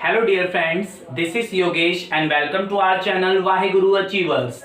Hello dear friends, this is Yogesh and welcome to our channel Waheguru Achievers.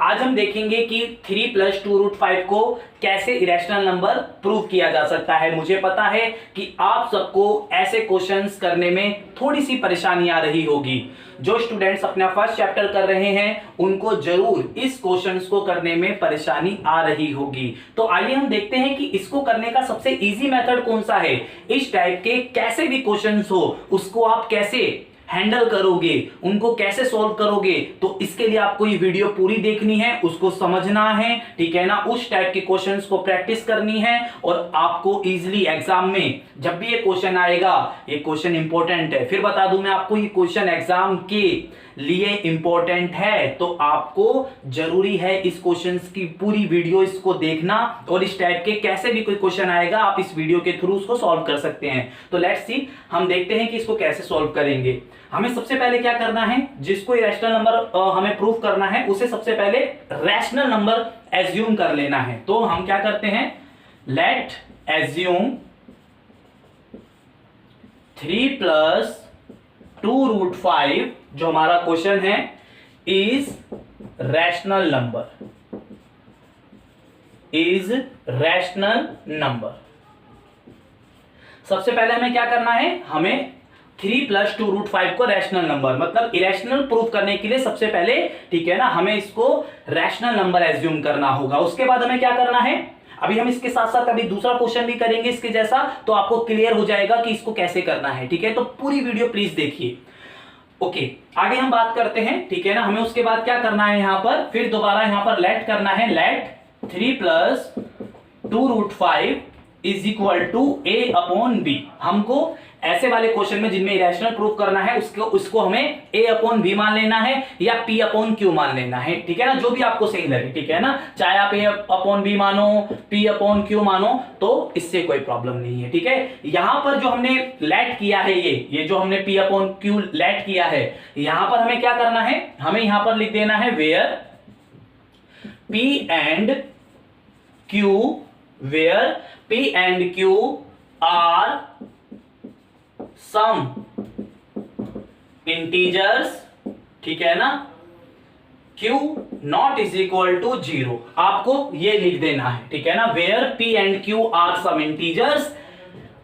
आज हम देखेंगे कि 3 + 2√5 को कैसे इरेशनल नंबर प्रूव किया जा सकता है। मुझे पता है कि आप सबको ऐसे क्वेश्चंस करने में थोड़ी सी परेशानी आ रही होगी। जो स्टूडेंट्स अपना फर्स्ट चैप्टर कर रहे हैं उनको जरूर इस क्वेश्चंस को करने में परेशानी आ रही होगी। तो आइए हम देखते हैं कि इसको करने का सबसे इजी मेथड कौन सा है। इस टाइप के कैसे भी क्वेश्चंस हो उसको आप कैसे हैंडल करोगे, उनको कैसे सॉल्व करोगे, तो इसके लिए आपको ये वीडियो पूरी देखनी है, उसको समझना है, ठीक है ना। उस टाइप के क्वेश्चंस को प्रैक्टिस करनी है और आपको इजीली एग्जाम में जब भी ये क्वेश्चन आएगा, ये क्वेश्चन इंपॉर्टेंट है। फिर बता दूं मैं आपको, ये क्वेश्चन एग्जाम के लिए इंपॉर्टेंट है, तो आपको जरूरी है इस क्वेश्चंस की पूरी वीडियो इसको देखना और इस टाइप के कैसे भी कोई क्वेश्चन आएगा आप इस वीडियो के थ्रू उसको सॉल्व कर सकते हैं। तो लेट्स सी, हम देखते हैं कि इसको कैसे सॉल्व करेंगे। हमें सबसे पहले क्या करना है, जिसको रैशनल नंबर हमें प्रूव करना है उसे सबसे पहले रैशनल नंबर एज्यूम कर लेना है। तो हम क्या करते हैं, लेट एज्यूम 3 + 2√5 जो हमारा क्वेश्चन है इज रैशनल नंबर। सबसे पहले हमें क्या करना है, हमें 3 + 2√5 को रैशनल नंबर मतलब इरेशनल प्रूफ करने के लिए सबसे पहले, ठीक है ना, हमें इसको रैशनल नंबर एज्यूम करना होगा। उसके बाद हमें क्या करना है, अभी हम इसके साथ साथ अभी दूसरा क्वेश्चन भी करेंगे इसके जैसा, तो आपको क्लियर हो जाएगा कि इसको कैसे करना है, ठीक है। तो पूरी वीडियो प्लीज देखिए। ओके, आगे हम बात करते हैं, ठीक है ना। हमें उसके बाद क्या करना है, यहां पर फिर दोबारा यहां पर लेट करना है, लेट 3 + 2√5 = a/b। हमको ऐसे वाले क्वेश्चन में जिनमें इरेशनल प्रूफ करना है उसको हमें a/b मान लेना है या p/q मान लेना है, ठीक है ना, जो भी आपको सही लगे, ठीक है ना। चाहे आप a/b मानो, p/q मानो, तो इससे कोई प्रॉब्लम नहीं है, ठीक है। यहां पर जो हमने लेट किया है, ये जो हमने p/q लेट किया है, यहां पर हमें क्या करना है, हमें यहां पर लिख देना है where p and q are some integers, ठीक है ना, q नॉट = 0। आपको ये लिख देना है, ठीक है ना, where p and q are some integers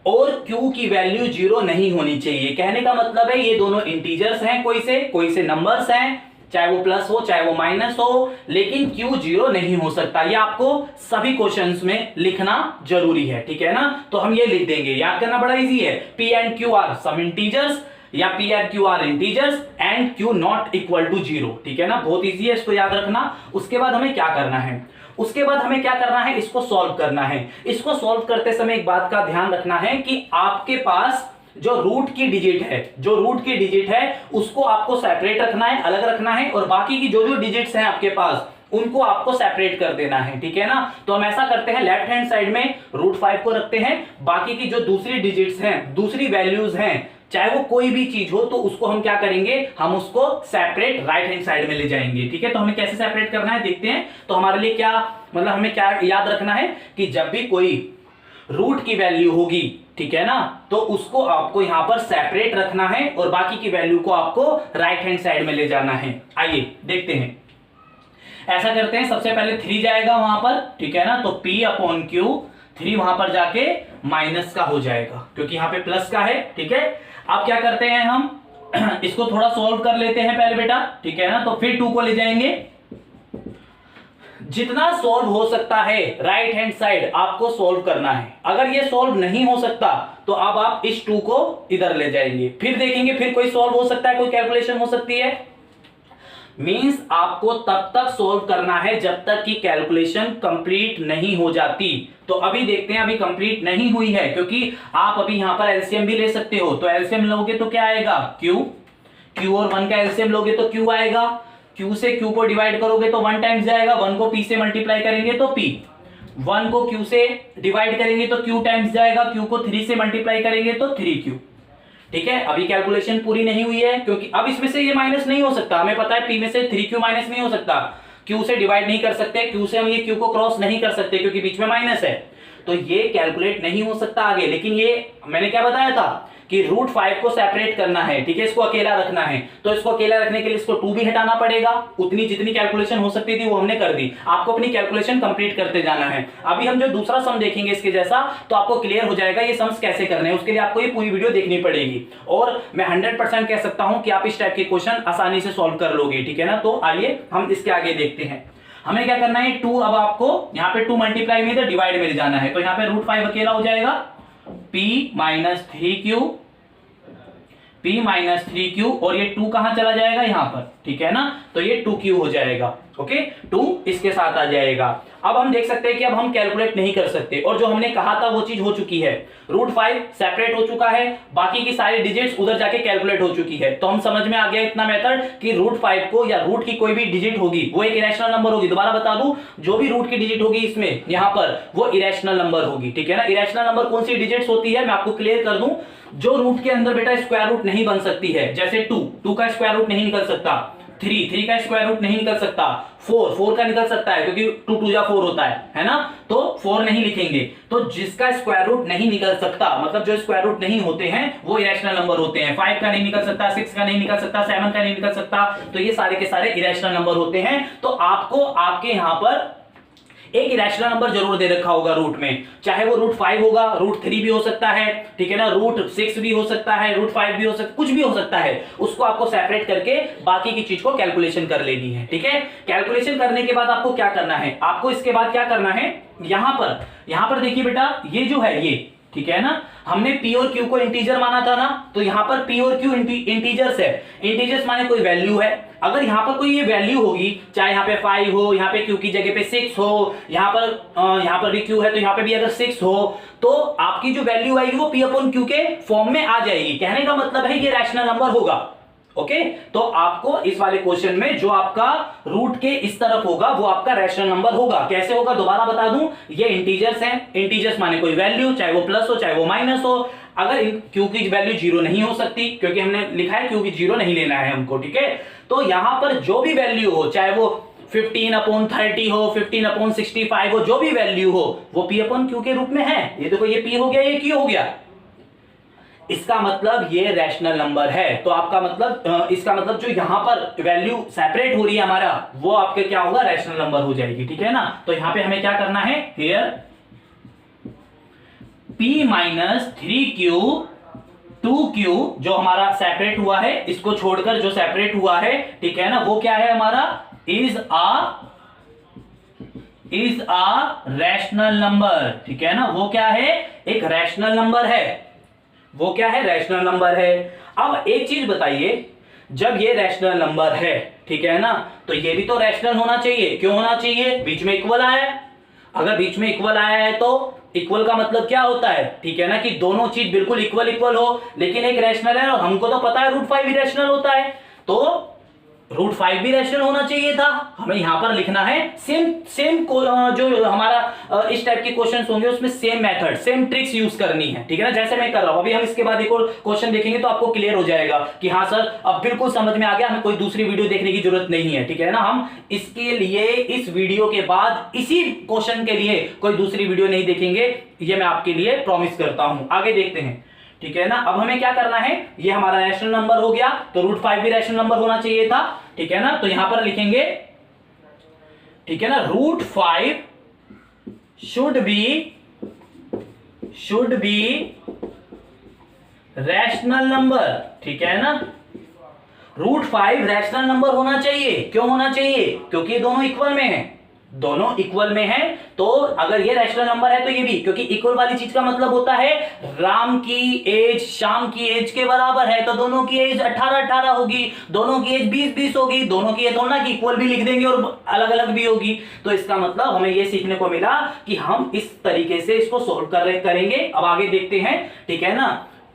और q की वैल्यू 0 नहीं होनी चाहिए। कहने का मतलब है ये दोनों इंटीजर्स हैं, कोई से नंबर्स हैं, चाहे वो प्लस हो चाहे वो माइनस हो, लेकिन q 0 नहीं हो सकता। ये आपको सभी क्वेश्चंस में लिखना जरूरी है, ठीक है ना। तो हम ये लिख देंगे, याद करना बड़ा इजी है, p and q are some integers या p and q are integers and q not = 0, ठीक है ना। बहुत इजी है, इसको याद रखना। उसके बाद हमें क्या करना है, इसको सॉल्व करना है। इसको सॉल्व करते समय एक बात का ध्यान रखना है कि आपके पास जो रूट की डिजिट है उसको आपको सेपरेट रखना है, अलग रखना है, और बाकी की जो डिजिट्स हैं आपके पास उनको आपको सेपरेट कर देना है, ठीक है ना। तो हम ऐसा करते हैं, लेफ्ट हैंड साइड में √5 को रखते हैं, बाकी की जो दूसरी डिजिट्स हैं, दूसरी वैल्यूज हैं, चाहे वो कोई भी चीज हो, तो उसको हम क्या करेंगे, हम उसको सेपरेट राइट हैंड साइड में ले जाएंगे, ठीक है। तो हमें कैसे सेपरेट करना है देखते हैं। तो हमारे लिए क्या मतलब, हमें क्या याद रखना है कि जब भी कोई रूट की वैल्यू होगी, ठीक है ना, तो उसको आपको यहां पर सेपरेट रखना है और बाकी की वैल्यू को आपको राइट हैंड साइड में ले जाना है। आइए देखते हैं, ऐसा करते हैं। सबसे पहले 3 जाएगा वहां पर, ठीक है ना, तो p/q 3 वहां पर जाके माइनस का हो जाएगा क्योंकि यहां पे प्लस का है, ठीक है। अब क्या करते हैं, हम इसको थोड़ा सॉल्व कर लेते हैं पहले बेटा, ठीक है ना। तो फिर 2 को ले जाएंगे, जितना सॉल्व हो सकता है राइट हैंड साइड आपको सॉल्व करना है। अगर ये सॉल्व नहीं हो सकता तो अब आप इस 2 को इधर ले जाएंगे, फिर देखेंगे फिर कोई सॉल्व हो सकता है, कोई कैलकुलेशन हो सकती है। मींस आपको तब तक सॉल्व करना है जब तक कि कैलकुलेशन कंप्लीट नहीं हो जाती। तो अभी देखते हैं, अभी कंप्लीट नहीं हुई है क्योंकि आप अभी यहां पर एलसीएम भी ले सकते हो। तो एलसीएम लोगे तो क्या आएगा, q और 1 का एलसीएम लोगे तो q आएगा, q से q को डिवाइड करोगे तो 1 टाइम्स जाएगा, 1 को p से मल्टीप्लाई करेंगे तो p, 1 को q से डिवाइड करेंगे तो q टाइम्स जाएगा, q को 3 से मल्टीप्लाई करेंगे तो 3q, ठीक है। अभी कैलकुलेशन पूरी नहीं हुई है क्योंकि अब इसमें से ये माइनस नहीं हो सकता, हमें पता है p में से 3q माइनस नहीं हो सकता, क्यू से डिवाइड नहीं कर सकते, क्यू से हम ये क्यू को क्रॉस नहीं कर सकते क्योंकि बीच में माइनस है, तो ये कैलकुलेट नहीं हो सकता आगे। लेकिन ये मैंने क्या बताया था कि √5 को सेपरेट करना है, ठीक है, इसको अकेला रखना है, तो इसको अकेला रखने के लिए इसको 2 भी हटाना पड़ेगा। उतनी जितनी कैलकुलेशन हो सकती थी वो हमने कर दी, आपको अपनी कैलकुलेशन कंप्लीट करते जाना है। अभी हम जो दूसरा सम देखेंगे इसके जैसा, तो आपको क्लियर हो जाएगा ये सम्स कैसे करने हैं। उसके लिए आपको ये पूरी वीडियो देखनी पड़ेगी और मैं 100% कह सकता हूं कि आप इस टाइप के क्वेश्चन आसानी से सॉल्व कर लोगे, ठीक है ना। तो आइए हम इसके आगे देखते हैं। हमें क्या करना है, 2, अब आपको यहाँ पे 2 मल्टीप्लाई में डिवाइड में जाना है, तो यहाँ पे √5 अकेला हो जाएगा, p माइनस 3q और ये 2 कहां चला जाएगा, यहां पर, ठीक है ना, तो ये 2q हो जाएगा। ओके, 2 इसके साथ आ जाएगा। अब हम देख सकते हैं कि अब हम कैलकुलेट नहीं कर सकते और जो हमने कहा था वो चीज हो चुकी है, √5 सेपरेट हो चुका है, बाकी की सारी डिजिट्स उधर जाके कैलकुलेट हो चुकी है। तो हम समझ में आ गया इतना मेथड कि √5 को या रूट की कोई भी डिजिट होगी वो एक इरेशनल नंबर होगी। दोबारा बता दूं, जो भी रूट की डिजिट होगी इसमें यहां पर वो इरेशनल नंबर होगी, ठीक है ना। इरेशनल नंबर कौन सी डिजिट्स होती है मैं आपको क्लियर कर दूं, जो रूट के अंदर बेटा स्क्वायर रूट नहीं बन सकती है, जैसे 2 का स्क्वायर रूट नहीं निकल सकता, 3 का स्क्वायर रूट नहीं निकल सकता, 4 का निकल सकता है क्योंकि 2 2 जा 4 होता है ना, तो 4 नहीं लिखेंगे। तो जिसका स्क्वायर रूट नहीं निकल सकता, मतलब जो स्क्वायर रूट नहीं होते हैं वो इरेशनल नंबर होते हैं। 5 का नहीं निकल सकता, 6 का नहीं निकल सकता, 7 का नहीं निकल सकता, तो ये सारे के सारे इरेशनल नंबर होते हैं। तो आपको आपके यहां पर एक इरेशनल नंबर जरूर दे रखा होगा रूट में, चाहे वो √5 होगा, √3 भी हो सकता है, ठीक है ना, √6 भी हो सकता है, √5 भी हो सकता है, कुछ भी हो सकता है। उसको आपको सेपरेट करके बाकी की चीज को कैलकुलेशन कर लेनी है, ठीक है। कैलकुलेशन करने के बाद आपको क्या करना है, आपको इसके बाद क्या करना है, यहां पर देखिए बेटा, ये जो है ये, ठीक है ना, हमने p और q को इंटीजर माना था ना, तो यहां पर p और q इंटीजर्स है। इंटीजर्स माने कोई वैल्यू है। अगर यहां पर कोई ये वैल्यू होगी, चाहे यहां पे 5 हो, यहां पे q की जगह पे 6 हो, यहां पर भी q है तो यहां पे भी अगर 6 हो, तो आपकी जो वैल्यू आएगी वो p/q के फॉर्म में आ जाएगी। कहने का मतलब है ये रैशनल नंबर होगा। ओके, तो आपको इस वाले क्वेश्चन में जो आपका रूट के इस तरफ होगा वो आपका रैशनल नंबर होगा। कैसे होगा दोबारा बता दूं, ये इंटीजर्स हैं, इंटीजर्स माने कोई वैल्यू, चाहे वो प्लस हो चाहे वो माइनस हो। अगर q की वैल्यू 0 नहीं हो सकती क्योंकि हमने लिखा है q की 0 नहीं लेना है हमको, ठीक है। तो यहां पर जो भी वैल्यू हो, चाहे वो 15/30 हो, 15/65 हो, जो भी वैल्यू हो वो p/q के रूप में है। ये देखो, ये p हो गया, ये q हो गया, इसका मतलब ये रैशनल नंबर है। तो आपका मतलब इसका मतलब जो यहां पर वैल्यू सेपरेट हो रही है हमारा, वो आपके क्या होगा, रैशनल नंबर हो जाएगी, ठीक है ना। तो यहां पे हमें क्या करना है, here p minus 3q 2q जो हमारा सेपरेट हुआ है, इसको छोड़कर जो सेपरेट हुआ है, ठीक है ना, वो क्या है हमारा, इज अ रैशनल नंबर, ठीक है ना। वो क्या है, एक रैशनल नंबर है, वो क्या है, रैशनल नंबर है। अब एक चीज बताइए, जब ये रैशनल नंबर है, ठीक है ना, तो ये भी तो रैशनल होना चाहिए। क्यों होना चाहिए, बीच में इक्वल आया है। अगर बीच में इक्वल आया है तो इक्वल का मतलब क्या होता है, ठीक है ना, कि दोनों चीज बिल्कुल इक्वल हो, लेकिन एक रैशनल है और हमको तो पता है √5 भी रैशनल होता है, तो √5 भी रैशनल होना चाहिए था। हमें यहां पर लिखना है सेम जो हमारा इस टाइप के क्वेश्चंस होंगे उसमें same method, same tricks use करनी है, ठीक है ना, जैसे मैं कर रहा हूं। अभी हम इसके बाद एक और क्वेश्चन देखेंगे तो आपको क्लियर हो जाएगा कि हाँ सर अब बिल्कुल समझ में आ गया, हमें कोई दूसरी वीडियो देखने की जरूरत नहीं है, ठीक है ना। हम इसके लिए इस वीडियो के बाद इसी क्वेश्चन के लिए कोई दूसरी वीडियो नहीं देखेंगे, ये मैं आपके लिए प्रॉमिस करता हूं। आगे देखते हैं, ठीक है ना। अब हमें क्या करना है, ये हमारा रैशनल नंबर हो गया, तो √5 भी रैशनल नंबर होना चाहिए था, ठीक है ना। तो यहां पर लिखेंगे, ठीक है ना, √5 शुड बी रैशनल नंबर, ठीक है ना। √5 रैशनल नंबर होना चाहिए। क्यों होना चाहिए, क्योंकि ये दोनों इक्वल में है, दोनों इक्वल में है। तो अगर ये रैशनल नंबर है तो ये भी, क्योंकि इक्वल वाली चीज का मतलब होता है राम की एज श्याम की एज के बराबर है, तो दोनों की एज 18 होगी, दोनों की एज 20 होगी, दोनों की ये थोड़ा ना कि इक्वल भी लिख देंगे और अलग अलग भी होगी। तो इसका मतलब हमें ये सीखने को मिला कि हम इस तरीके से इसको सोल्व करेंगे। अब आगे देखते हैं, ठीक है ना।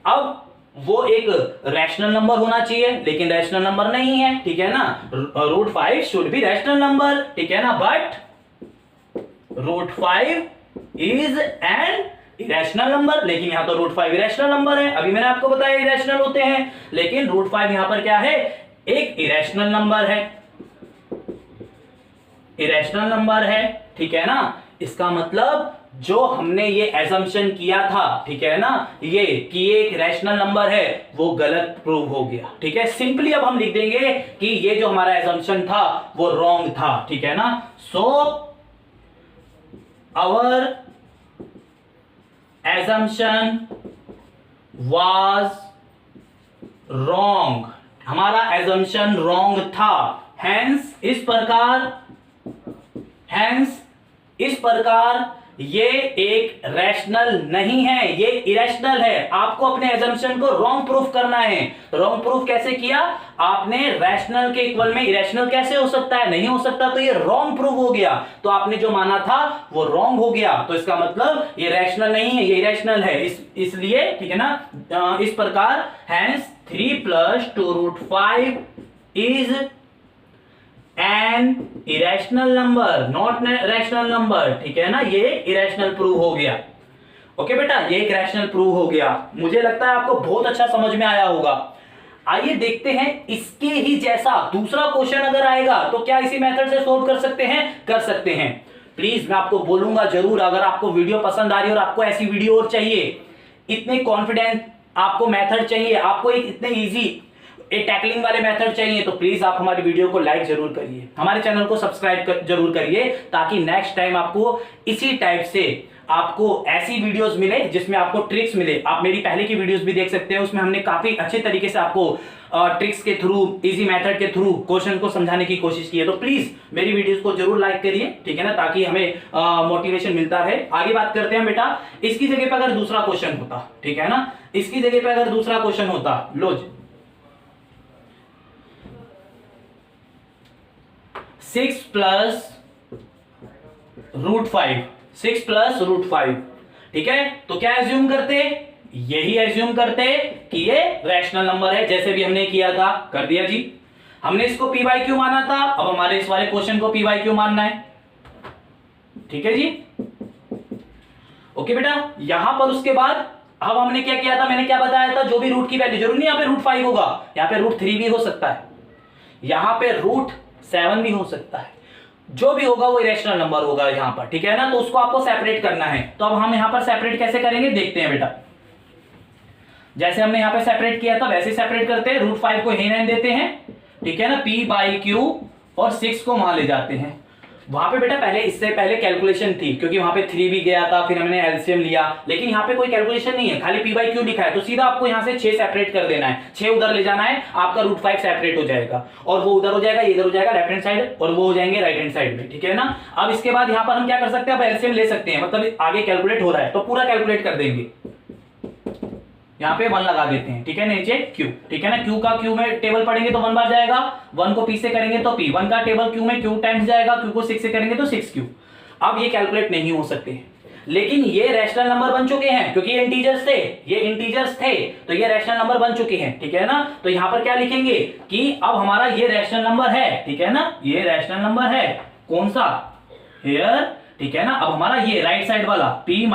अब वो एक रैशनल नंबर होना चाहिए, लेकिन रैशनल नंबर नहीं है, ठीक है ना। √5 शुड बी रैशनल नंबर, ठीक है ना, but √5 is an irrational number. लेकिन यहां तो √5 इरेशनल नंबर है, अभी मैंने आपको बताया इरेशनल होते हैं, लेकिन √5 यहां पर क्या है, एक इरेशनल नंबर है। इरेशनल नंबर है, ठीक है ना। इसका मतलब जो हमने ये एजम्पशन किया था, ठीक है ना, ये कि ये एक रैशनल नंबर है, वो गलत प्रूव हो गया, ठीक है। सिंपली अब हम लिख देंगे कि ये जो हमारा एजम्पशन था वो रॉन्ग था, ठीक है ना। So our assumption was wrong, हमारा एजम्पशन रॉन्ग था। हेंस इस प्रकार ये एक रैशनल नहीं है, ये इरेशनल है। आपको अपने एजम्पशन को रॉन्ग प्रूफ करना है। रॉन्ग प्रूफ कैसे किया आपने? रैशनल के इक्वल में इरेशनल कैसे हो सकता है? नहीं हो सकता, तो ये रॉन्ग प्रूफ हो गया। तो आपने जो माना था वो रॉन्ग हो गया, तो इसका मतलब ये रैशनल नहीं है, ये इरेशनल है। इसलिए ठीक है ना, इस प्रकार hence 3 + 2√5 is an irrational number, not rational number, ठीक है ना। ये इरेशनल प्रूव हो गया। ओके बेटा, ये एक रैशनल प्रूव हो गया। मुझे लगता है आपको बहुत अच्छा समझ में आया होगा। आइए देखते हैं इसके ही जैसा दूसरा क्वेश्चन अगर आएगा तो क्या इसी मेथड से सोल्व कर सकते हैं? कर सकते हैं। प्लीज मैं आपको बोलूंगा जरूर, अगर आपको वीडियो पसंद आ रही है और आपको ऐसी वीडियो और चाहिए, इतने कॉन्फिडेंट आपको मेथड चाहिए, आपको एक इतने इजी टैकलिंग वाले मेथड चाहिए, तो प्लीज आप हमारी वीडियो को लाइक जरूर करिए, हमारे चैनल को सब्सक्राइब जरूर करिए, ताकि नेक्स्ट टाइम आपको इसी टाइप से आपको ऐसी वीडियोस मिले जिसमें आपको ट्रिक्स मिले। आप मेरी पहले की वीडियोस भी देख सकते हैं, उसमें हमने काफी अच्छे तरीके से आपको ट्रिक्स के थ्रू, इजी मेथड के थ्रू क्वेश्चन को समझाने की कोशिश की है। तो प्लीज मेरी वीडियोस को जरूर लाइक करिए, ठीक है ना, ताकि हमें मोटिवेशन मिलता रहे। आगे बात करते हैं बेटा, इसकी जगह पर अगर दूसरा क्वेश्चन होता, ठीक है ना, इसकी जगह पर अगर दूसरा क्वेश्चन होता, लो 6 + √5, ठीक है। तो क्या एज्यूम करते? यही एज्यूम करते कि ये रैशनल नंबर है, जैसे भी हमने किया था, कर दिया जी। हमने इसको p/q माना था, अब हमारे इस वाले क्वेश्चन को p/q मानना है, ठीक है जी। ओके बेटा, यहां पर उसके बाद अब हमने क्या किया था, मैंने क्या बताया था, जो भी रूट की वैल्यू, जरूरी नहीं यहां पे √5 होगा, यहां पे √3 भी हो सकता है, यहां पे √7 भी हो सकता है, जो भी होगा वो इरेशनल नंबर होगा यहां पर, ठीक है ना। तो उसको आपको सेपरेट करना है। तो अब हम यहां पर सेपरेट कैसे करेंगे देखते हैं बेटा। जैसे हमने यहां पे सेपरेट किया था वैसे सेपरेट करते हैं। √5 को यहीं रहने देते हैं, ठीक है ना, p/q और 6 को वहां ले जाते हैं। वहां पे बेटा पहले, इससे पहले कैलकुलेशन थी, क्योंकि वहां पे 3 भी गया था, फिर हमने एलसीएम लिया, लेकिन यहाँ पे कोई कैलकुलेशन नहीं है, खाली p/q लिखा है। तो सीधा आपको यहाँ से 6 सेपरेट कर देना है, 6 उधर ले जाना है, आपका √5 सेपरेट हो जाएगा, और वो उधर हो जाएगा, ये इधर हो जाएगा लेफ्ट हैंड साइड, और वो हो जाएंगे राइट हैंड साइड में, ठीक है ना। अब इसके बाद यहाँ पर हम क्या कर सकते हैं, अब एलसीएम ले सकते हैं, मतलब आगे कैलकुलेट हो रहा है तो पूरा कैलकुलेट कर देंगे। यहाँ पे 1 लगा देते हैं, ठीक है, नीचे q, ठीक है ना। q का q में टेबल पढ़ेंगे तो 1 बार जाएगा, 1 को p से करेंगे तो p, 1 का टेबल q में q टाइम्स जाएगा, q को 6 से करेंगे तो 6q। अब ये कैलकुलेट नहीं हो सकते, लेकिन ये रैशनल नंबर बन चुके हैं, क्योंकि ये इंटीजर्स थे, तो ये रैशनल नंबर बन चुके हैं, ठीक है ना। तो यहां पर क्या लिखेंगे कि अब हमारा ये रैशनल नंबर है, ठीक है ना, ये रैशनल नंबर है, कौन सा, हियर, ठीक है ना। अब हमारा ये राइट साइड वाला p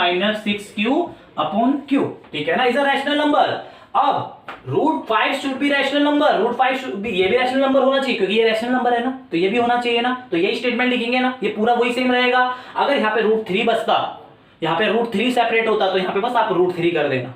- 6q/q, ठीक है ना, इज अ रैशनल नंबर। अब √5 should be rational number, √5 should be, ये भी रैशनल नंबर होना चाहिए, क्योंकि ये रैशनल नंबर है ना, तो ये भी होना चाहिए ना। तो यही स्टेटमेंट लिखेंगे ना, ये पूरा वही सेम रहेगा। अगर यहाँ पे √3 बचता, यहाँ पे √3 सेपरेट होता, तो यहाँ पे बस आप √3 कर देना।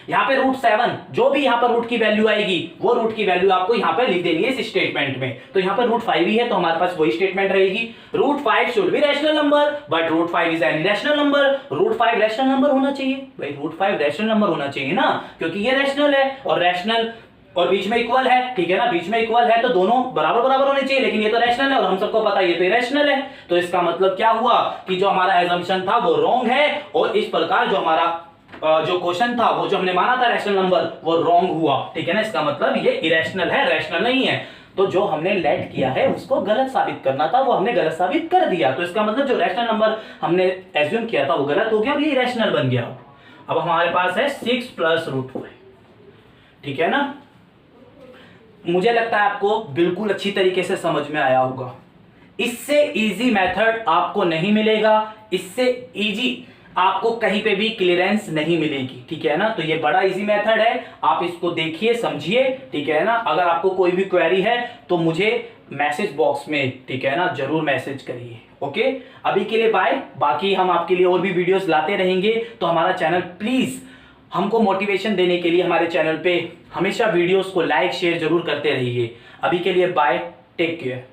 यहाँ पे √7, जो भी यहाँ पर रूट की वैल्यू आएगी, वो रूट की वैल्यू आपको यहाँ पे लिख देनी है इस स्टेटमेंट में। तो यहाँ पर √5 ही है, तो हमारे पास वही स्टेटमेंट रहेगी, √5 should be rational number, but √5 is an irrational number. √5 rational number होना चाहिए भाई, √5 रैशनल नंबर होना चाहिए ना, क्योंकि ये रैशनल है और रैशनल और बीच में इक्वल है, ठीक है ना, बीच में इक्वल है तो दोनों बराबर बराबर होने चाहिए, लेकिन ये तो रैशनल है और हम सबको पता है ये तो इरेशनल है। तो इसका मतलब क्या हुआ कि जो हमारा एजम्पशन था वो रॉन्ग है, और इस प्रकार जो हमारा जो क्वेश्चन था, वो जो हमने माना था रैशनल नंबर, वो रॉन्ग हुआ, ठीक है ना। इसका मतलब ये इरेशनल है, रैशनल नहीं है। तो जो हमने लेट किया है उसको गलत साबित करना था, वो हमने गलत साबित कर दिया। तो इसका मतलब जो रैशनल नंबर हमने एज्यूम किया था वो गलत हो गया और ये इरेशनल बन गया। अब हमारे पास है 6 + √5, ठीक है ना। मुझे लगता है आपको बिल्कुल अच्छी तरीके से समझ में आया होगा। इससे इजी मेथड आपको नहीं मिलेगा, इससे इजी आपको कहीं पे भी क्लियरेंस नहीं मिलेगी, ठीक है ना। तो ये बड़ा इजी मेथड है, आप इसको देखिए, समझिए, ठीक है ना। अगर आपको कोई भी क्वेरी है तो मुझे मैसेज बॉक्स में, ठीक है ना, जरूर मैसेज करिए। ओके, अभी के लिए बाय। बाकी हम आपके लिए और भी वीडियोस लाते रहेंगे, तो हमारा चैनल प्लीज हमको मोटिवेशन देने के लिए हमारे चैनल पे हमेशा वीडियोस को लाइक शेयर जरूर करते रहिए। अभी के लिए बाय, टेक केयर।